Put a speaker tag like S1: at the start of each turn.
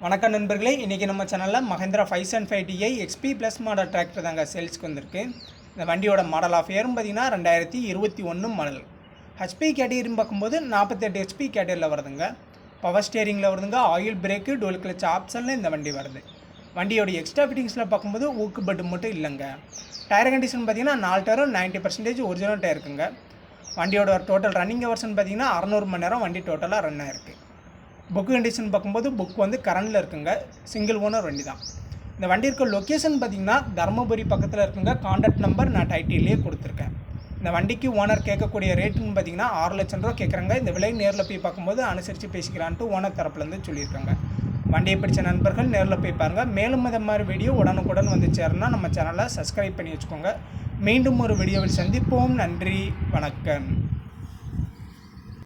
S1: வணக்கம் நண்பர்களே, இன்றைக்கி நம்ம சேனலில் Mahindra 575 XP plus model tractor தாங்க சேல்ஸ்க்கு வந்திருக்கு. இந்த வண்டியோட மாடல் ஆஃப் இயர்னு பார்த்திங்கன்னா 2021 மாடல். ஹெச்பி கேட்டகரின்னு பார்க்கும்போது 48 ஹெச்பி கேட்டகரியில் வருதுங்க. பவர் ஸ்டேரிங்கில் வருதுங்க. ஆயில் பிரேக்கு, டோல் கிளச் ஆப்ஷனில் இந்த வண்டி வருது. வண்டியோட எக்ஸ்ட்ரா ஃபிட்டிங்ஸில் பார்க்கும்போது ஊக்கு பட்டு மட்டும் இல்லைங்க. டயர் கண்டிஷன் பார்த்திங்கன்னா 4 டயரும் 90% ஒரிஜினல் டயர் இருக்குங்க. வண்டியோட டோட்டல் ரன்னிங் ஹவர்ஸ்னு பார்த்திங்கன்னா 600 மணி நேரம் வண்டி டோட்டலாக ரன் ஆயிருக்கு. புக் கண்டிஷன் பார்க்கும்போது புக் வந்து கரண்டில் இருக்குங்க. சிங்கிள் ஓனர் வண்டி தான். இந்த வண்டி இருக்க லொக்கேஷன் பார்த்திங்கன்னா தர்மபுரி பக்கத்தில் இருக்குங்க. கான்டாக்ட் நம்பர் நான் டைட்டிலே கொடுத்துருக்கேன். இந்த வண்டிக்கு ஓனர் கேட்கக்கூடிய ரேட்டுன்னு பார்த்திங்கன்னா 6 லட்சம் ரூபா கேட்குறாங்க. இந்த விலை நேரில் போய் பார்க்கும்போது அனுசரித்து பேசிக்கலான்ட்டு ஓனர் தரப்புலேருந்து சொல்லியிருக்காங்க. வண்டியை பிடிச்ச நண்பர்கள் நேரில் போய் பாருங்கள். மேலும் இந்த மாதிரி வீடியோ உடனுக்குடன் வந்து சேரணும்னா நம்ம சேனலை சப்ஸ்கிரைப் பண்ணி வச்சுக்கோங்க. மீண்டும் ஒரு வீடியோவில் சந்திப்போம். நன்றி, வணக்கம்.